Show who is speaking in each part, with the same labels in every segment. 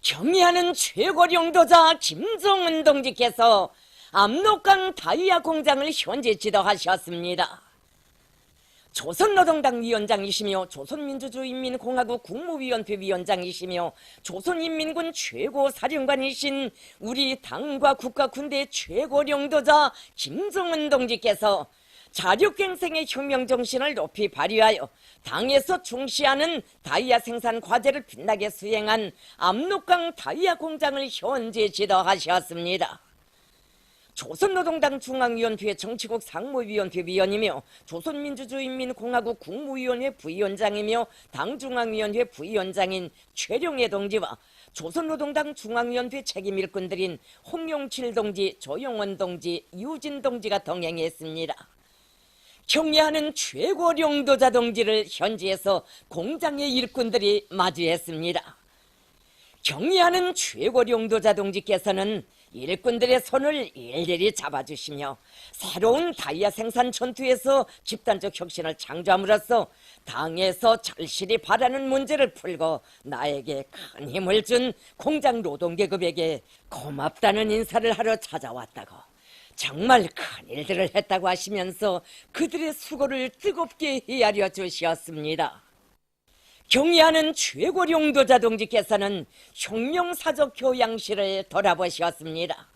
Speaker 1: 경의하는 최고령도자 김정은 동지께서 압록강 다이아 공장을 현재 지도하셨습니다. 조선노동당 위원장이시며 조선민주주의인민공화국 국무위원회 위원장이시며 조선인민군 최고사령관이신 우리 당과 국가 군대 최고령도자 김정은 동지께서 자력갱생의 혁명정신을 높이 발휘하여 당에서 중시하는 다이아 생산 과제를 빛나게 수행한 압록강 다이아 공장을 현재 지도하셨습니다. 조선노동당 중앙위원회 정치국 상무위원회 위원이며 조선민주주의인민공화국 국무위원회 부위원장이며 당중앙위원회 부위원장인 최룡해 동지와 조선노동당 중앙위원회 책임일꾼들인 홍용칠 동지, 조용원 동지, 유진 동지가 동행했습니다. 경의하는 최고령도자 동지를 현지에서 공장의 일꾼들이 마주했습니다. 경의하는 최고령도자 동지께서는 일꾼들의 손을 일일이 잡아주시며 새로운 다이아 생산 전투에서 집단적 혁신을 창조함으로써 당에서 절실히 바라는 문제를 풀고 나에게 큰 힘을 준 공장 노동계급에게 고맙다는 인사를 하러 찾아왔다고, 정말 큰 일들을 했다고 하시면서 그들의 수고를 뜨겁게 헤아려 주셨습니다. 경의하는 최고령도자 동지께서는 혁명사적 교양실을 돌아보셨습니다.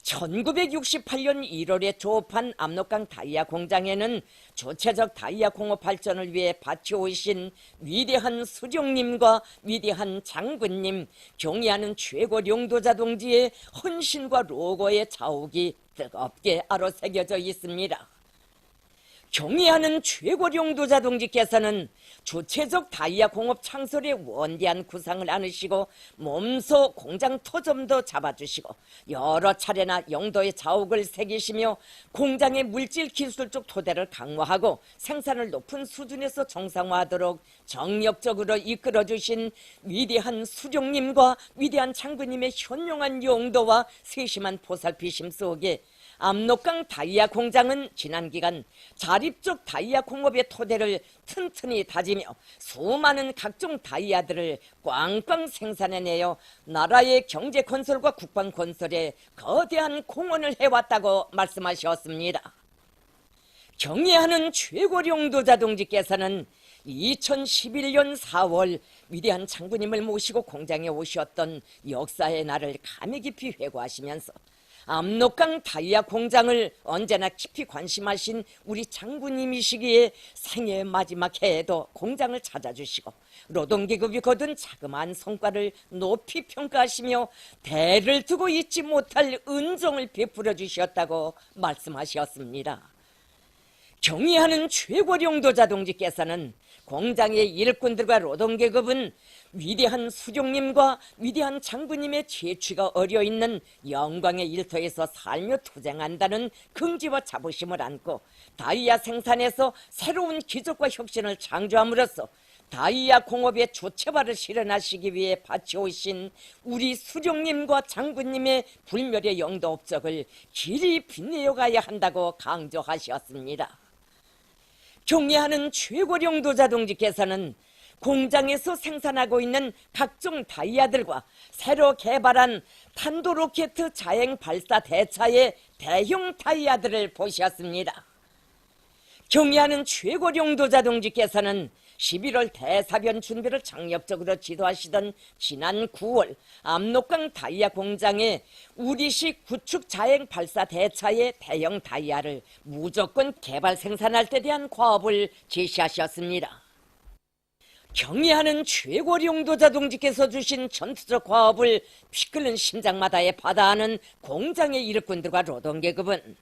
Speaker 1: 1968년 1월에 조업한 압록강 다이아 공장에는 조체적 다이아 공업 발전을 위해 바치오신 위대한 수령님과 위대한 장군님, 경의하는 최고령도자 동지의 헌신과 로고의 자욱이 뜨겁게 아로새겨져 있습니다. 경의하는 최고령도자 동지께서는 주체적 다이아 공업 창설의 원대한 구상을 안으시고 몸소 공장 토점도 잡아주시고 여러 차례나 영도의 자욱을 새기시며 공장의 물질 기술적 토대를 강화하고 생산을 높은 수준에서 정상화하도록 정력적으로 이끌어주신 위대한 수령님과 위대한 장군님의 현명한 용도와 세심한 보살피심 속에 압록강 다이아 공장은 지난 기간 자립적 다이아 공업의 토대를 튼튼히 다지며 수많은 각종 다이아들을 꽝꽝 생산해내어 나라의 경제 건설과 국방 건설에 거대한 공헌을 해왔다고 말씀하셨습니다. 경의하는 최고령도자 동지께서는 2011년 4월 위대한 장군님을 모시고 공장에 오셨던 역사의 날을 감히 깊이 회고하시면서 압록강 다이아 공장을 언제나 깊이 관심하신 우리 장군님이시기에 생애 마지막 해에도 공장을 찾아주시고 노동계급이 거둔 자그마한 성과를 높이 평가하시며 대를 두고 잊지 못할 은종을 베풀어 주셨다고 말씀하셨습니다. 경의하는 최고령도자 동지께서는 공장의 일꾼들과 노동계급은 위대한 수령님과 위대한 장군님의 채취가 어려있는 영광의 일터에서 살며 투쟁한다는 긍지와 자부심을 안고 다이아 생산에서 새로운 기적과 혁신을 창조함으로써 다이아 공업의 조체화를 실현하시기 위해 바치오신 우리 수령님과 장군님의 불멸의 영도 업적을 길이 빛내어 가야 한다고 강조하셨습니다. 경의하는 최고령도자 동지께서는 공장에서 생산하고 있는 각종 다이아들과 새로 개발한 탄도로켓 자행 발사 대차의 대형 다이아들을 보셨습니다. 경의하는 최고령도자 동지께서는 11월 대사변 준비를 장력적으로 지도하시던 지난 9월 압록강 다이아 공장에 우리식 구축 자행 발사 대차의 대형 다이아를 무조건 개발 생산할 때 대한 과업을 제시하셨습니다. 경의하는 최고령도자 동지께서 주신 전투적 과업을 피 끓는 심장마다에 받아하는 공장의 일꾼들과 노동계급은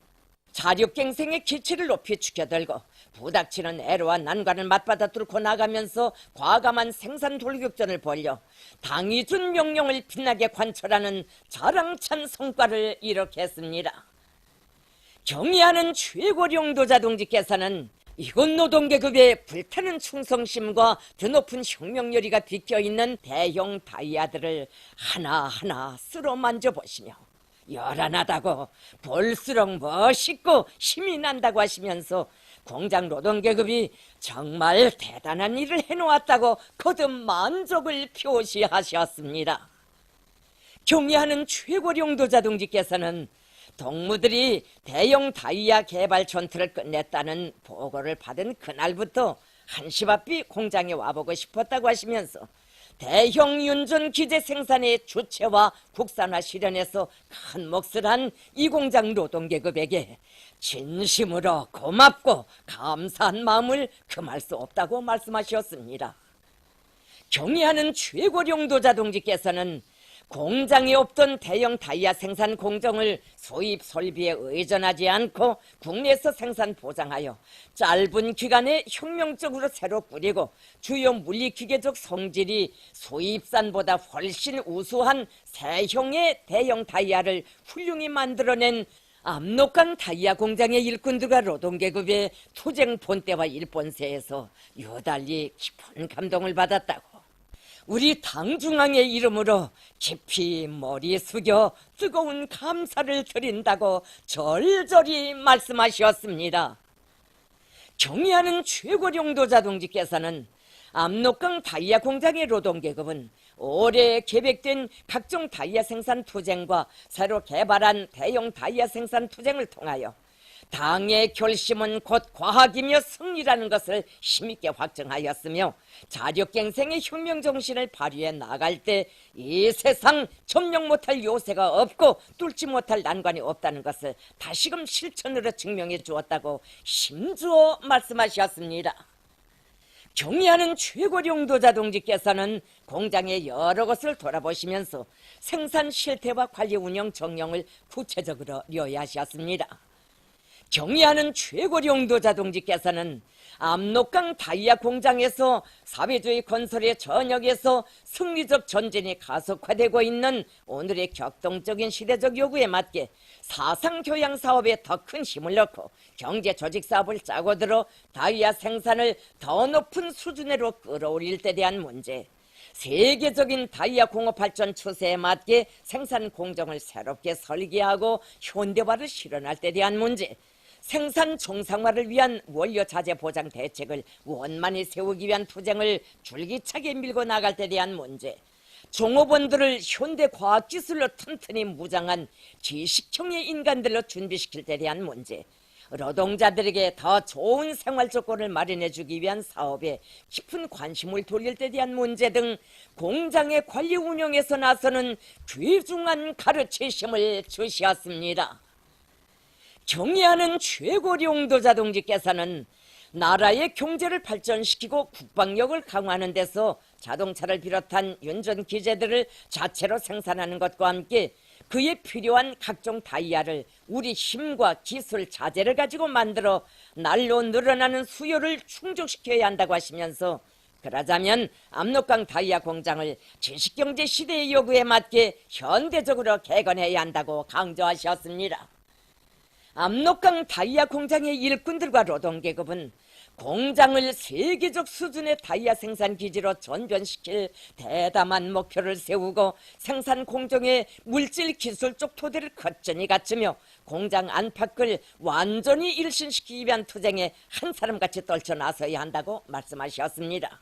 Speaker 1: 자력갱생의 기치를 높이 축여들고 부닥치는 애로와 난관을 맞받아 뚫고 나가면서 과감한 생산 돌격전을 벌여 당이 준 명령을 빛나게 관철하는 자랑찬 성과를 이룩했습니다. 경의하는 최고령도자 동지께서는 이곳 노동계급의 불타는 충성심과 드높은 혁명열의가 비껴있는 대형 다이아들을 하나하나 쓸어 만져보시며 요란하다고 볼수록 멋있고 힘이 난다고 하시면서 공장 노동계급이 정말 대단한 일을 해놓았다고 거듭 만족을 표시하셨습니다. 경의하는 최고령도자 동지께서는 동무들이 대형 다이아 개발 전투를 끝냈다는 보고를 받은 그날부터 한시바삐 공장에 와보고 싶었다고 하시면서 대형 윤전 기재 생산의 주체와 국산화 실현에서 큰 몫을 한 이 공장 노동계급에게 진심으로 고맙고 감사한 마음을 금할 수 없다고 말씀하셨습니다. 경의하는 최고령도자 동지께서는 공장에 없던 대형 다이아 생산 공정을 수입 설비에 의존하지 않고 국내에서 생산 보장하여 짧은 기간에 혁명적으로 새로 꾸리고 주요 물리기계적 성질이 수입산보다 훨씬 우수한 새형의 대형 다이아를 훌륭히 만들어낸 압록강 다이아 공장의 일꾼들과 노동계급의 투쟁 본때와 일본세에서 유달리 깊은 감동을 받았다고 우리 당 중앙의 이름으로 깊이 머리 숙여 뜨거운 감사를 드린다고 절절히 말씀하셨습니다. 경의하는 최고령도자 동지께서는 압록강 다이아 공장의 노동계급은 올해 계획된 각종 다이아 생산 투쟁과 새로 개발한 대형 다이아 생산 투쟁을 통하여 당의 결심은 곧 과학이며 승리라는 것을 힘있게 확증하였으며 자력갱생의 혁명정신을 발휘해 나갈 때 이 세상 점령 못할 요새가 없고 뚫지 못할 난관이 없다는 것을 다시금 실천으로 증명해 주었다고 힘주어 말씀하셨습니다. 경의하는 최고령도자 동지께서는 공장의 여러 것을 돌아보시면서 생산 실태와 관리 운영 정령을 구체적으로 료하셨습니다. 경의하는 최고령도자 동지께서는 압록강 다이아 공장에서 사회주의 건설의 전역에서 승리적 전진이 가속화되고 있는 오늘의 격동적인 시대적 요구에 맞게 사상교양 사업에 더 큰 힘을 넣고 경제 조직 사업을 짜고 들어 다이아 생산을 더 높은 수준으로 끌어올릴 때 대한 문제, 세계적인 다이아 공업 발전 추세에 맞게 생산 공정을 새롭게 설계하고 현대화를 실현할 때 대한 문제, 생산 정상화를 위한 원료 자재 보장 대책을 원만히 세우기 위한 투쟁을 줄기차게 밀고 나갈 때 대한 문제, 종업원들을 현대 과학기술로 튼튼히 무장한 지식형의 인간들로 준비시킬 때 대한 문제, 노동자들에게 더 좋은 생활 조건을 마련해 주기 위한 사업에 깊은 관심을 돌릴 때 대한 문제 등 공장의 관리 운영에서 나서는 귀중한 가르치심을 주시었습니다. 경의하는 최고령도자 동지께서는 나라의 경제를 발전시키고 국방력을 강화하는 데서 자동차를 비롯한 윤전 기재들을 자체로 생산하는 것과 함께 그에 필요한 각종 다이아를 우리 힘과 기술 자재를 가지고 만들어 날로 늘어나는 수요를 충족시켜야 한다고 하시면서 그러자면 압록강 다이아 공장을 지식경제 시대의 요구에 맞게 현대적으로 개건해야 한다고 강조하셨습니다. 압록강 다이아 공장의 일꾼들과 노동계급은 공장을 세계적 수준의 다이아 생산 기지로 전변시킬 대담한 목표를 세우고 생산 공정의 물질 기술적 토대를 거뜬히 갖추며 공장 안팎을 완전히 일신시키기 위한 투쟁에 한 사람같이 떨쳐 나서야 한다고 말씀하셨습니다.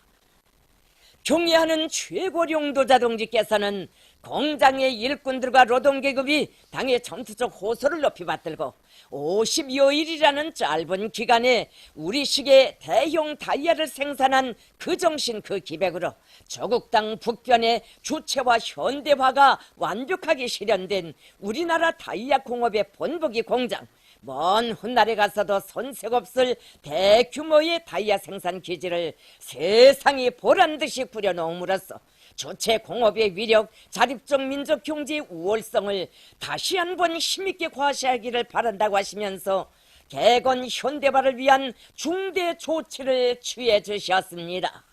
Speaker 1: 경의하는 최고령도자 동지께서는 공장의 일꾼들과 노동계급이 당의 전투적 호소를 높이 받들고 50여일이라는 짧은 기간에 우리식의 대형 다이아를 생산한 그 정신 그 기백으로 조국 땅 북변의 주체와 현대화가 완벽하게 실현된 우리나라 다이아 공업의 본보기 공장, 먼 훗날에 가서도 손색 없을 대규모의 다이아 생산 기지를 세상이 보란듯이 꾸려놓음으로써 주체 공업의 위력, 자립적 민족 경제의 우월성을 다시 한번 힘있게 과시하기를 바란다고 하시면서 개건 현대화를 위한 중대 조치를 취해 주셨습니다.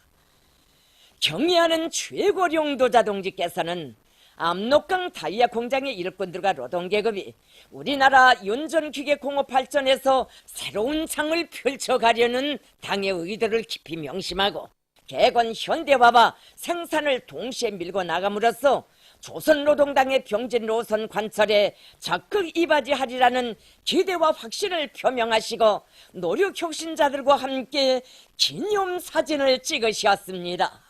Speaker 1: 경의하는 최고령도자 동지께서는 압록강 다이아 공장의 일꾼들과 노동계급이 우리나라 윤전기계 공업 발전에서 새로운 장을 펼쳐가려는 당의 의도를 깊이 명심하고 개건 현대화와 생산을 동시에 밀고 나감으로써 조선노동당의 병진 노선 관철에 적극 이바지하리라는 기대와 확신을 표명하시고 노력혁신자들과 함께 기념사진을 찍으셨습니다.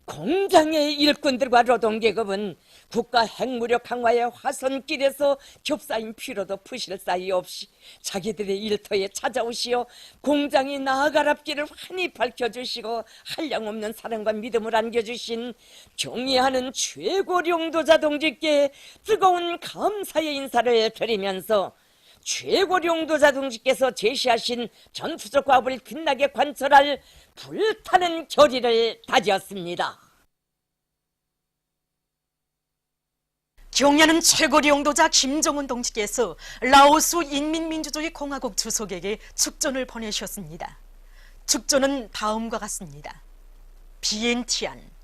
Speaker 1: 공장의 일꾼들과 노동계급은 국가 핵무력 강화의 화선길에서 겹싸인 피로도 푸실 사이 없이 자기들의 일터에 찾아오시어 공장이 나아갈 앞길을 환히 밝혀주시고 한량없는 사랑과 믿음을 안겨주신 경의하는 최고령도자 동지께 뜨거운 감사의 인사를 드리면서 최고령도자 동지께서 제시하신 전투적 과업을 빛나게 관철할 불타는 결의를 다지었습니다.
Speaker 2: 경의하는 최고령도자 김정은 동지께서 라오스 인민민주주의 공화국 주석에게 축전을 보내셨습니다. 축전은 다음과 같습니다. 비엔티안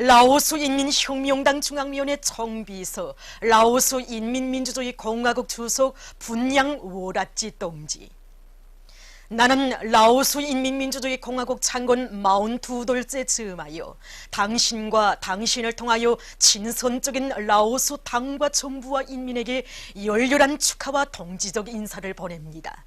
Speaker 2: 라오스 인민혁명당 중앙위원회 총비서 라오스 인민민주주의 공화국 주석 분양 워라찌 동지. 나는 라오스 인민민주주의 공화국 창건 42돌째 즈음하여 당신과 당신을 통하여 친선적인 라오스 당과 정부와 인민에게 열렬한 축하와 동지적 인사를 보냅니다.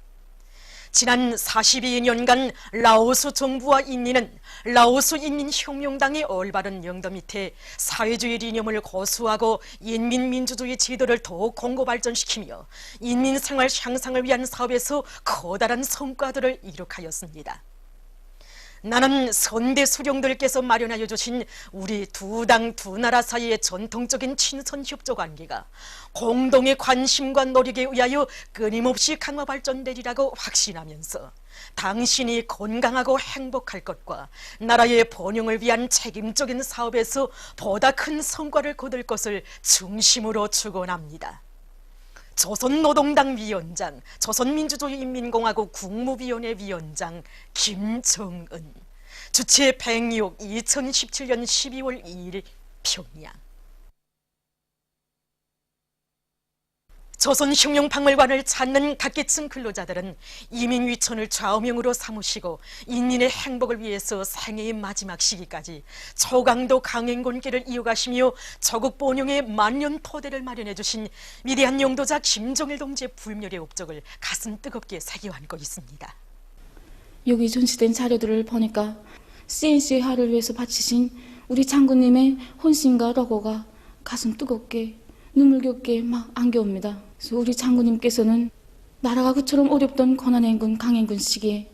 Speaker 2: 지난 42년간 라오스 정부와 인민은 라오스 인민혁명당의 올바른 영도 밑에 사회주의 이념을 고수하고 인민민주주의 지도를 더욱 공고 발전시키며 인민생활 향상을 위한 사업에서 커다란 성과들을 이룩하였습니다. 나는 선대 수령들께서 마련하여 주신 우리 두 당 두 나라 사이의 전통적인 친선 협조 관계가 공동의 관심과 노력에 의하여 끊임없이 강화 발전되리라고 확신하면서 당신이 건강하고 행복할 것과 나라의 번영을 위한 책임적인 사업에서 보다 큰 성과를 거둘 것을 중심으로 축원합니다. 조선노동당 위원장, 조선민주주의인민공화국 국무위원회 위원장 김정은. 주최 106 2017년 12월 2일 평양. 조선혁명박물관을 찾는 각계층 근로자들은 이민위천을 좌우명으로 삼으시고 인민의 행복을 위해서 생애의 마지막 시기까지 초강도 강행군길을 이어가시며 조국 번영의 만년 토대를 마련해 주신 위대한 영도자 김정일 동지의 불멸의 업적을 가슴 뜨겁게 새겨안고 있습니다.
Speaker 3: 여기 전시된 자료들을 보니까 CNC화를 위해서 바치신 우리 장군님의 혼신과 로고가 가슴 뜨겁게 눈물겹게 막 안겨옵니다. 그래서 우리 장군님께서는 나라가 그처럼 어렵던 고난행군 강행군 시기에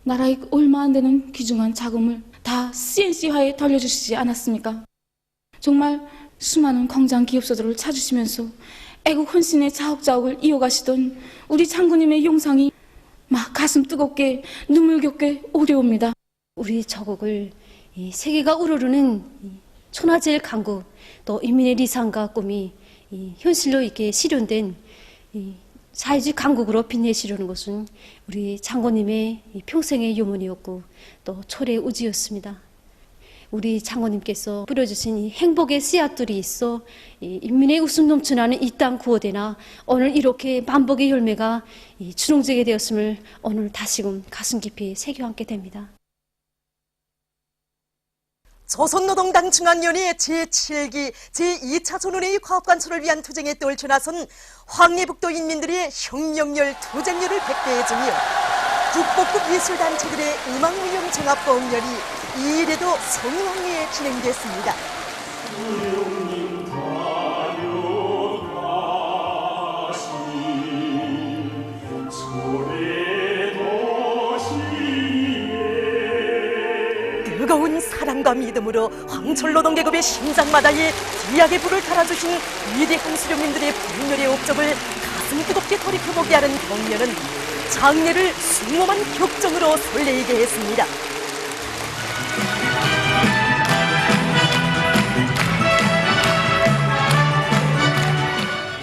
Speaker 3: 나라에 얼마 안 되는 귀중한 자금을 다 CNC화에 돌려주시지 않았습니까? 정말 수많은 공장 기업소들을 찾으시면서 애국 헌신의 자욱자욱을 이어가시던 우리 장군님의 용상이 막 가슴 뜨겁게 눈물겹게 오려옵니다.
Speaker 4: 우리 조국을 세계가 우러르는 천하제일 강국, 또 인민의 리상과 꿈이 현실로 이렇게 실현된 사회주의 강국으로 빛내시려는 것은 우리 장군님의 평생의 유문이었고 또 철의 의지였습니다. 우리 장군님께서 뿌려주신 이 행복의 씨앗들이 있어 인민의 웃음 넘쳐나는 이 땅 구호대나 오늘 이렇게 만복의 열매가 주렁지게 되었음을 오늘 다시금 가슴 깊이 새겨안게 됩니다.
Speaker 2: 조선노동당 중앙위원회 제7기 제2차 전원회의 과업관철을 위한 투쟁에 떨쳐나선 황해북도 인민들의 혁명열, 투쟁열을 백배해주며 국보급 예술단체들의 음악무용 종합공연이 2일에도 성황리에 진행됐습니다. 뜨거운 사랑과 믿음으로 황철노동계급의 심장마다에 기약의 불을 달아주신 위대한 수령님들의 불멸의 업적을 가슴 뜨겁게 돌이켜보게 하는 공연은 장례를 숭엄한 격정으로 설레이게 했습니다.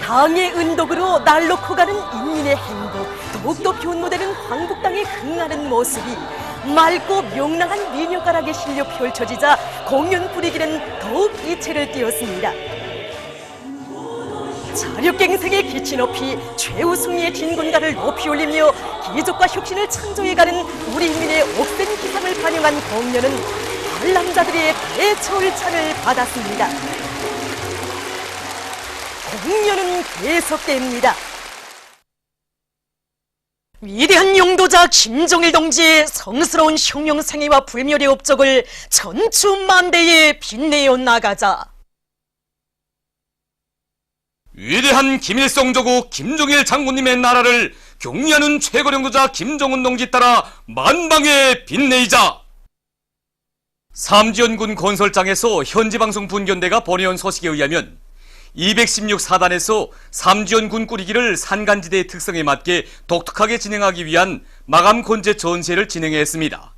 Speaker 2: 당의 은덕으로 날로 커가는 인민의 행복, 더욱더 변모되는 황북당의 흥하는 모습이 맑고 명랑한 미녀가락에 실려 펼쳐지자 공연 분위기는 더욱 이채를 띄었습니다. 자력갱생의 기치 높이 최우승리의 진군가를 높이 올리며 기적과 혁신을 창조해가는 우리 인민의 옥된 기상을 반영한 공연은 관람자들의 대철찬을 받았습니다. 공연은 계속됩니다. 위대한 용도자 김종일 동지의 성스러운 혁명생애와 불멸의 업적을 전추만대에 빛내어 나가자.
Speaker 5: 위대한 김일성 조국 김종일 장군님의 나라를 경리하는 최고 용도자 김정은 동지 따라 만방에 빛내이자. 삼지연군 건설장에서 현지방송 분견대가 보내온 소식에 의하면 216사단에서 삼지연군 꾸리기를 산간지대의 특성에 맞게 독특하게 진행하기 위한 마감 건재 전시회를 진행했습니다.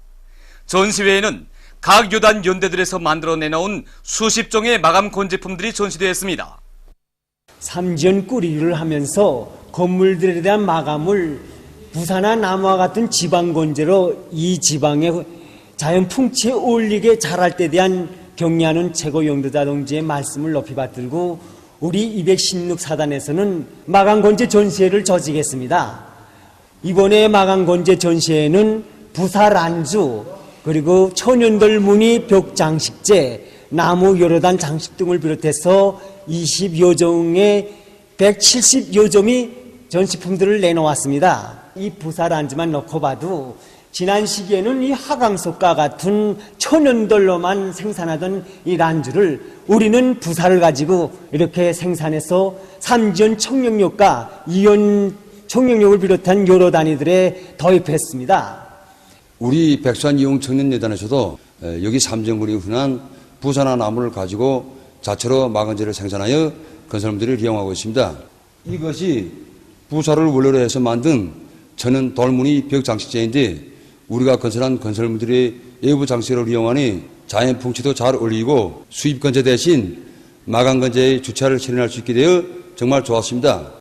Speaker 5: 전시회에는 각 요단 연대들에서 만들어내놓은 수십 종의 마감 건재품들이 전시되었습니다.
Speaker 6: 삼지연 꾸리기를 하면서 건물들에 대한 마감을 부사나 나무와 같은 지방 건재로 이 지방의 자연 풍치에 어울리게 자랄 때에 대한 격려하는 최고 용도자 동지의 말씀을 높이 받들고 우리 216사단에서는 마감 건재 전시회를 조직했습니다. 이번에 마감 건재 전시회에는 부사 란주 그리고 천연돌 무늬 벽 장식재, 나무 여러 단 장식 등을 비롯해서 20여 종의 170여 점이 전시품들을 내놓았습니다. 이 부사 란주만 놓고 봐도 지난 시기에는 이 하강석과 같은 천연돌로만 생산하던 이 란주를 우리는 부사를 가지고 이렇게 생산해서 삼지연 청량역과 이연 청량역을 비롯한 여러 단위들에 도입했습니다.
Speaker 7: 우리 백수한 이용 청년예단에서도 여기 삼지연군이 흔한 부사나 나무를 가지고 자체로 마건재를 생산하여 건설물들을 이용하고 있습니다. 이것이 부사를 원료로 해서 만든 천연 돌무늬 벽 장식재인데 우리가 건설한 건설물들의 외부 장식을 이용하니 자연 풍치도 잘 어울리고 수입 건재 대신 마감 건재의 주차를 실현할 수 있게 되어 정말 좋았습니다.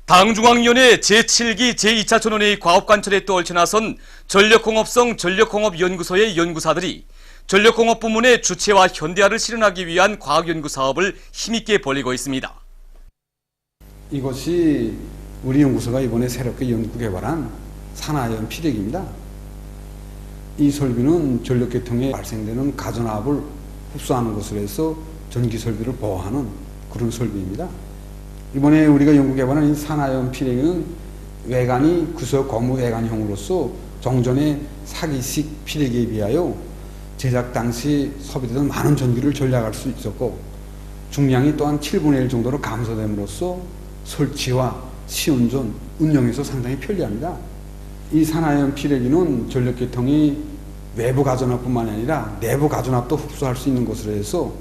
Speaker 5: 당중앙위원회 제7기 제2차 전원회의 과업관철에 떨쳐 나선 전력공업성 전력공업연구소의 연구사들이 전력공업 부문의 주체와 현대화를 실현하기 위한 과학연구 사업을 힘있게 벌이고 있습니다.
Speaker 8: 이것이 우리 연구소가 이번에 새롭게 연구 개발한 산화연 피력입니다. 이 설비는 전력계통에 발생되는 가전압을 흡수하는 것으로 해서 전기 설비를 보호하는 그런 설비입니다. 이번에 우리가 연구 개발한 이 산화연 피력은 외관이 구석 고무 외관형으로서 종전의 사기식 피력에 비하여 제작 당시 소비되던 많은 전기를 절약할 수 있었고 중량이 또한 7분의 1 정도로 감소됨으로써 설치와 시운전, 운영에서 상당히 편리합니다. 이 산화연 피력기는 전력계통이 외부 가전압뿐만 아니라 내부 가전압도 흡수할 수 있는 것으로 해서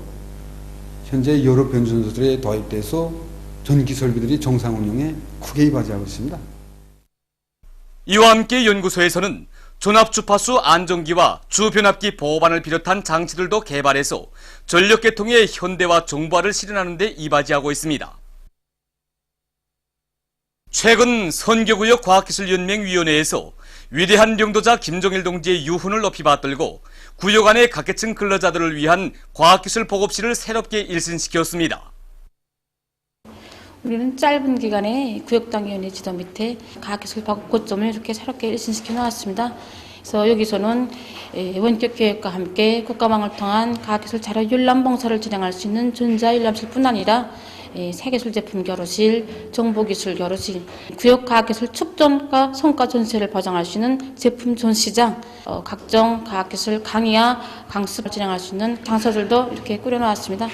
Speaker 8: 현재 여러 변전소들에 도입돼서 전기 설비들이 정상 운영에 크게 이바지하고 있습니다.
Speaker 5: 이와 함께 연구소에서는 전압주파수 안정기와 주변압기 보호반을 비롯한 장치들도 개발해서 전력계통의 현대화 정부화를 실현하는 데 이바지하고 있습니다. 최근 선교구역 과학기술연맹위원회에서 위대한 용도자 김종일 동지의 유훈을 높이 받들고 구역 안의 각계층 근로자들을 위한 과학기술 보급실을 새롭게 일신시켰습니다.
Speaker 3: 우리는 짧은 기간에 구역당위원회 지도 밑에 과학기술 보급 고점을 이렇게 새롭게 일신시켜 나왔습니다. 그래서 여기서는 원격 교육과 함께 국가망을 통한 과학기술 자료 열람 봉사를 진행할 수 있는 전자열람실뿐 아니라 세계술 제품 결호실, 정보기술 결호실, 구역과학기술 축전과 성과 전시를 보장할 수 있는 제품 전시장, 각종 과학기술 강의와 강습을 진행할 수 있는 장소들도 이렇게 꾸려놓았습니다.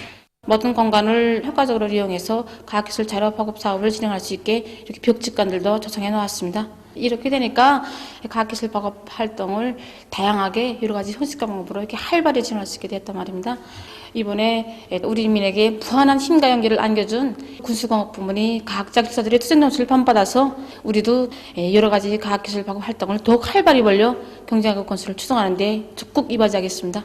Speaker 3: 모든 공간을 효과적으로 이용해서 과학기술 자료 보급 사업을 진행할 수 있게 이렇게 벽직관들도 조성해 놓았습니다. 이렇게 되니까 과학기술 보급 활동을 다양하게 여러 가지 형식과 방법으로 이렇게 활발히 진행할 수 있게 됐단 말입니다. 이번에 우리 인민에게 무한한 힘과 연계를 안겨준 군수공업 부문이 과학자 기사들의 투쟁 정신을 본받아서 우리도 여러 가지 과학기술 보급 활동을 더욱 활발히 벌려 경제학업 건설을 추동하는 데 적극 이바지하겠습니다.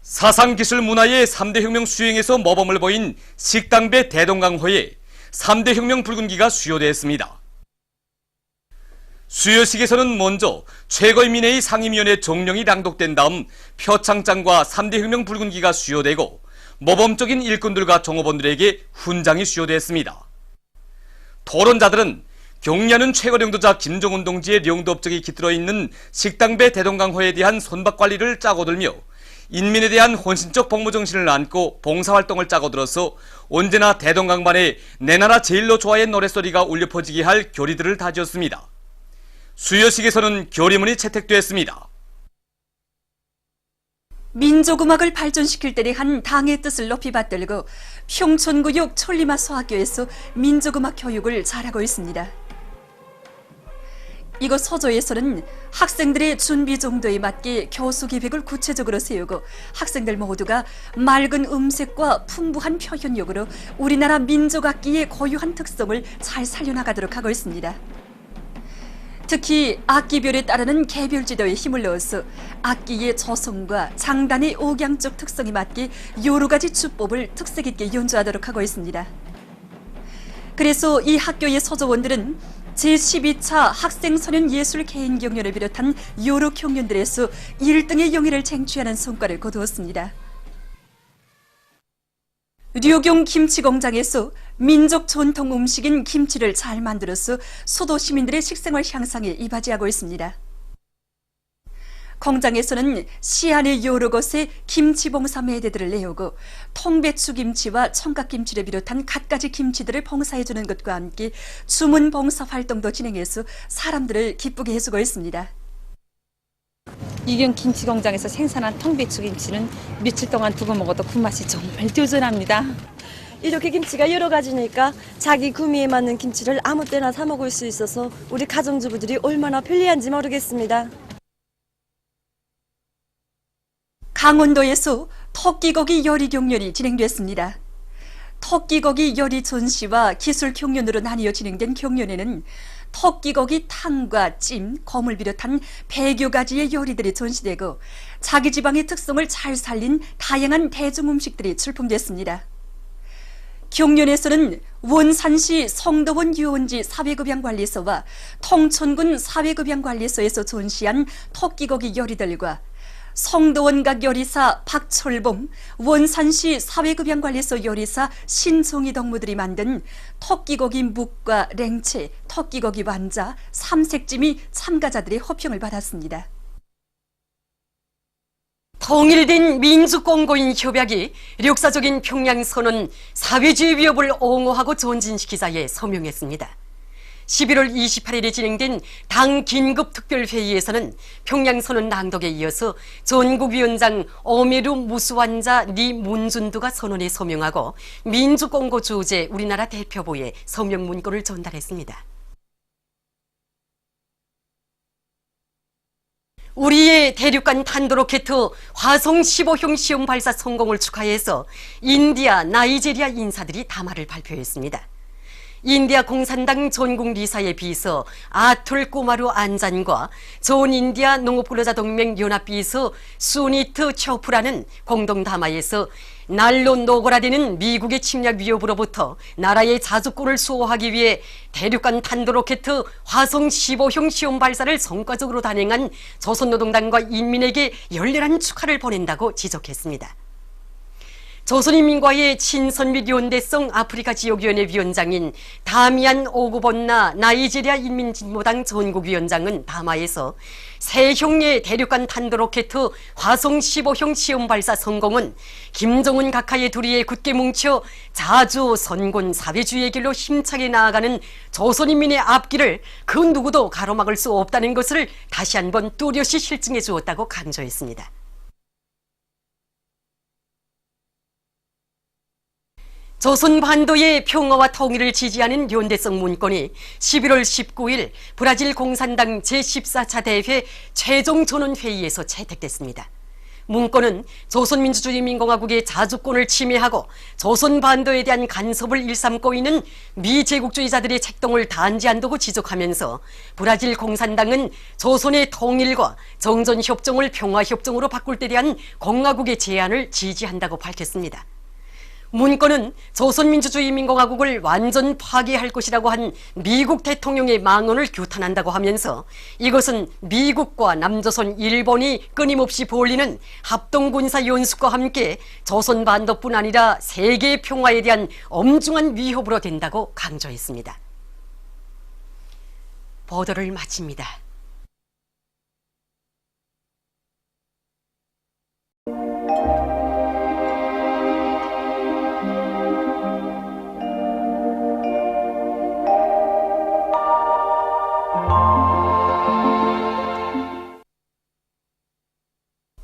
Speaker 5: 사상기술 문화의 3대 혁명 수행에서 모범을 보인 식당배 대동강호에 3대 혁명 붉은기가 수여되었습니다. 수여식에서는 먼저 최고인민회의 상임위원회 종령이 낭독된 다음 표창장과 3대 혁명 붉은기가 수여되고 모범적인 일꾼들과 종업원들에게 훈장이 수여됐습니다. 토론자들은 경리하는 최고 용도자 김정은 동지의 용도 업적이 깃들어 있는 식당배 대동강호에 대한 손박 관리를 짜고 들며 인민에 대한 헌신적 복무 정신을 안고 봉사활동을 짜고 들어서 언제나 대동강반에 내 나라 제일로 좋아의 노랫소리가 울려 퍼지게 할 교리들을 다지었습니다. 수여식에서는 교리문이 채택되었습니다.
Speaker 9: 민족음악을 발전시킬 때 한 당의 뜻을 높이 받들고 평촌구역 촐리마 소학교에서 민족음악 교육을 잘하고 있습니다. 이곳 서조에서는 학생들의 준비 정도에 맞게 교수 계획을 구체적으로 세우고 학생들 모두가 맑은 음색과 풍부한 표현력으로 우리나라 민족악기의 고유한 특성을 잘 살려나가도록 하고 있습니다. 특히 악기별에 따르는 개별 지도에 힘을 넣어서 악기의 조성과 장단의 억양적 특성에 맞게 여러 가지 주법을 특색 있게 연주하도록 하고 있습니다. 그래서 이 학교의 서조원들은 제12차 학생소년예술 개인경연을 비롯한 여러 경연들에서 1등의 영예를 쟁취하는 성과를 거두었습니다. 류경 김치공장에서 민족 전통 음식인 김치를 잘 만들어서 소도 시민들의 식생활 향상에 이바지하고 있습니다. 공장에서는 시안의 여러 곳에 김치봉사 매대들을 내오고 통배추김치와 청각김치를 비롯한 갖가지 김치들을 봉사해주는 것과 함께 주문 봉사 활동도 진행해서 사람들을 기쁘게 해주고 있습니다.
Speaker 10: 이경 김치공장에서 생산한 통배추 김치는 며칠 동안 두고 먹어도 그 맛이 정말 든든합니다.
Speaker 11: 이렇게 김치가 여러 가지니까 자기 구미에 맞는 김치를 아무 때나 사 먹을 수 있어서 우리 가정주부들이 얼마나 편리한지 모르겠습니다.
Speaker 9: 강원도에서 토끼고기 요리 경연이 진행됐습니다. 토끼고기 요리 전시와 기술 경연으로 나뉘어 진행된 경연에는 토끼고기 탕과 찜, 곰을 비롯한 100여 가지의 요리들이 전시되고 자기 지방의 특성을 잘 살린 다양한 대중 음식들이 출품됐습니다. 경연에서는 원산시 성도원 유원지 사회급양관리소와 통천군 사회급양관리소에서 전시한 토끼고기 요리들과 성도원각 요리사 박철봉, 원산시 사회급양관리소 요리사 신종희 동무들이 만든 토끼고기 묵과 냉채, 토끼고기 완자, 삼색찜이 참가자들의 호평을 받았습니다. 통일된 민주공고인 협약이 역사적인 평양선언 사회주의 위협을 옹호하고 전진시키자에 서명했습니다. 11월 28일에 진행된 당 긴급특별회의에서는 평양선언 낭독에 이어서 전국위원장 오메루 무수환자 리 문준두가 선언에 서명하고 민주공고 주재 우리나라 대표부에 서명 문구를 전달했습니다. 우리의 대륙간 탄도로켓 화성 15형 시험 발사 성공을 축하해서 인디아, 나이제리아 인사들이 담화를 발표했습니다. 인디아 공산당 전국 리사의 비서 아툴 꼬마루 안잔과 전 인디아 농업근로자 동맹 연합 비서 수니트 초프라는 공동 담화에서 날로 노골화되는 미국의 침략 위협으로부터 나라의 자주권을 수호하기 위해 대륙간 탄도로켓 화성 15형 시험 발사를 성과적으로 단행한 조선노동당과 인민에게 열렬한 축하를 보낸다고 지적했습니다. 조선인민과의 친선 및 연대성 아프리카 지역위원회 위원장인 다미안 오구본나 나이제리아 인민진보당 전국위원장은 담화에서 세형의 대륙간 탄도로켓 화성 15형 시험 발사 성공은 김정은 각하의 둘이에 굳게 뭉쳐 자주 선군 사회주의의 길로 힘차게 나아가는 조선인민의 앞길을 그 누구도 가로막을 수 없다는 것을 다시 한번 뚜렷이 실증해 주었다고 강조했습니다. 조선 반도의 평화와 통일을 지지하는 연대성 문건이 11월 19일 브라질 공산당 제14차 대회 최종 전원회의에서 채택됐습니다. 문건은 조선민주주의인민공화국의 자주권을 침해하고 조선 반도에 대한 간섭을 일삼고 있는 미제국주의자들의 책동을 단지 안 두고 지적하면서 브라질 공산당은 조선의 통일과 정전협정을 평화협정으로 바꿀 때 대한 공화국의 제안을 지지한다고 밝혔습니다. 문건은 조선민주주의인민공화국을 완전 파괴할 것이라고 한 미국 대통령의 망언을 규탄한다고 하면서 이것은 미국과 남조선, 일본이 끊임없이 벌이는 합동군사 연습과 함께 조선 반도뿐 아니라 세계 평화에 대한 엄중한 위협으로 된다고 강조했습니다. 보도를 마칩니다.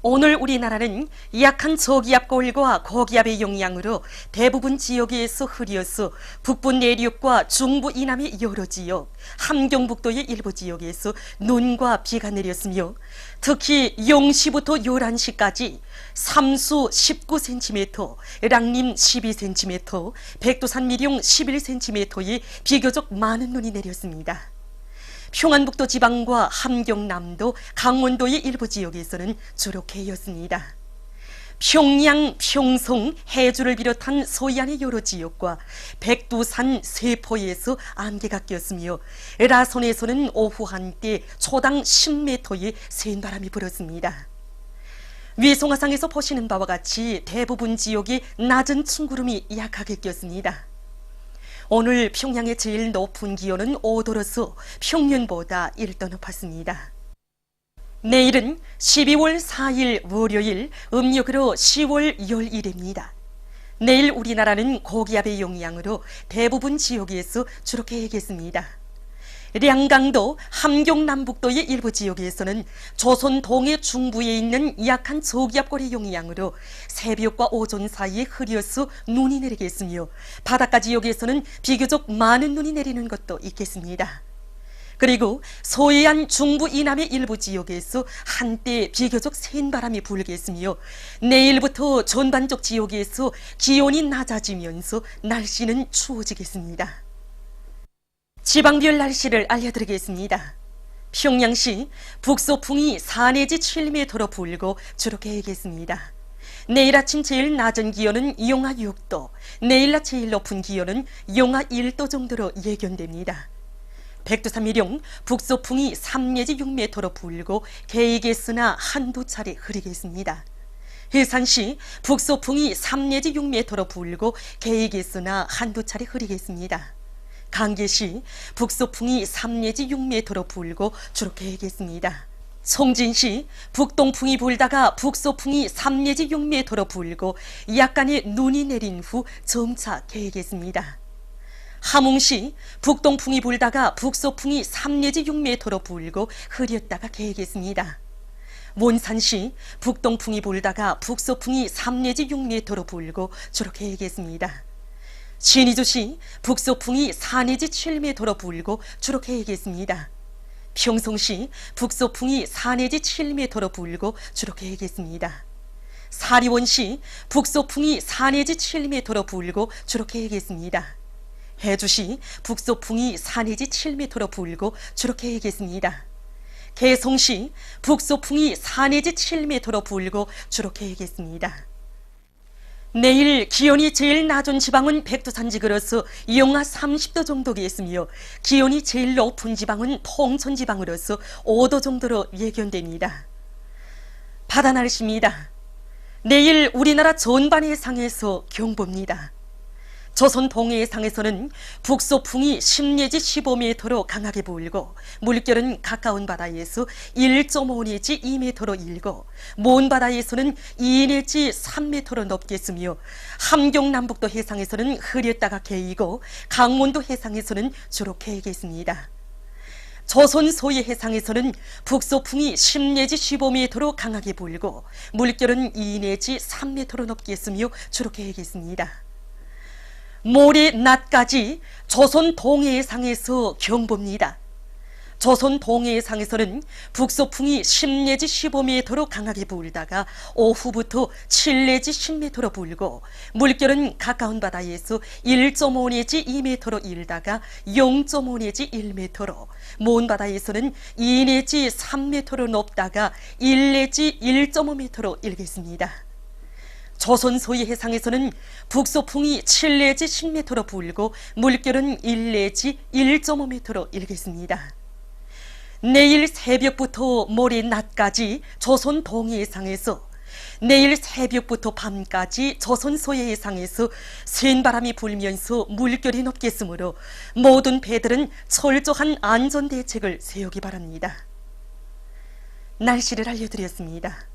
Speaker 9: 오늘 우리나라는 약한 저기압골과 고기압의 영향으로 대부분 지역에서 흐려서 북부 내륙과 중부 이남의 여러 지역, 함경북도의 일부 지역에서 눈과 비가 내렸으며 특히 0시부터 11시까지 삼수 19cm, 랑림 12cm, 백두산 미룡 11cm의 비교적 많은 눈이 내렸습니다. 평안북도 지방과 함경남도, 강원도의 일부 지역에서는 주로 개였습니다. 평양, 평성, 해주를 비롯한 서해안의 여러 지역과 백두산, 세포에서 안개가 꼈으며 라선에서는 오후 한때 초당 10m의 센 바람이 불었습니다. 위성화상에서 보시는 바와 같이 대부분 지역이 낮은 층구름이 약하게 꼈습니다. 오늘 평양의 제일 높은 기온은 5도로서 평년보다 1도 높았습니다. 내일은 12월 4일 월요일, 음력으로 10월 열일입니다. 내일 우리나라는 고기압의 영향으로 대부분 지역에서 주로 개겠습니다. 량강도, 함경남북도의 일부 지역에서는 조선 동해 중부에 있는 약한 저기압골의 영향으로 새벽과 오전 사이에 흐려서 눈이 내리겠으며 바닷가 지역에서는 비교적 많은 눈이 내리는 것도 있겠습니다. 그리고 서해안 중부 이남의 일부 지역에서 한때 비교적 센 바람이 불겠으며 내일부터 전반적 지역에서 기온이 낮아지면서 날씨는 추워지겠습니다. 지방별 날씨를 알려드리겠습니다. 평양시 북서풍이 4 내지 7m로 불고 주로 개겠습니다. 내일 아침 제일 낮은 기온은 영하 6도, 내일 낮 제일 높은 기온은 영하 1도 정도로 예견됩니다. 백두산 미룡 북서풍이 3 내지 6m로 불고 개이겠으나 한두 차례 흐리겠습니다. 해산시 북서풍이 3 내지 6m로 불고 개이겠으나 한두 차례 흐리겠습니다. 강계시 북서풍이 3 내지 6m로 불고 주로 개겠습니다. 송진시 북동풍이 불다가 북서풍이 3 내지 6m로 불고 약간의 눈이 내린 후 점차 개겠습니다. 함흥시 북동풍이 불다가 북서풍이 3 내지 6m로 불고 흐렸다가 개겠습니다. 몬산시 북동풍이 불다가 북서풍이 3 내지 6m로 불고 주로 개겠습니다. 신의주시 북서풍이 4 내지 7m로 불고 주로 개겠습니다. 평성시 북서풍이 4 내지 7m로 불고 주로 개겠습니다. 사리원시 북서풍이 4 내지 7m로 불고 주로 개겠습니다. 해주시 북서풍이 4 내지 7m로 불고 주로 개겠습니다. 개성시 북서풍이 4 내지 7m로 불고 주로 개겠습니다. 내일 기온이 제일 낮은 지방은 백두산지구로서 영하 30도 정도겠으며 기온이 제일 높은 지방은 통천지방으로서 5도 정도로 예견됩니다. 바다 날씨입니다. 내일 우리나라 전반 해상에서 경보입니다. 조선 동해상에서는 북서풍이 10 내지 15m로 강하게 불고 물결은 가까운 바다에서 1.5 내지 2m로 일고 먼 바다에서는 2 내지 3m로 높겠으며 함경남북도 해상에서는 흐렸다가 개이고 강원도 해상에서는 주로 개겠습니다. 조선 소해 해상에서는 북서풍이 10 내지 15m로 강하게 불고 물결은 2 내지 3m로 높겠으며 주로 개겠습니다. 모레 낮까지 조선 동해상에서 경보입니다. 조선 동해상에서는 북서풍이 10 내지 15m로 강하게 불다가 오후부터 7 내지 10m로 불고 물결은 가까운 바다에서 1.5 내지 2m로 일다가 0.5 내지 1m로 먼 바다에서는 2 내지 3m로 높다가 1 내지 1.5m로 일겠습니다. 조선 소해 해상에서는 북서풍이 7 내지 10m로 불고 물결은 1 내지 1.5m로 일겠습니다. 내일 새벽부터 모레 낮까지 조선 동해상에서 내일 새벽부터 밤까지 조선 소해 해상에서 센 바람이 불면서 물결이 높겠으므로 모든 배들은 철저한 안전 대책을 세우기 바랍니다. 날씨를 알려드렸습니다.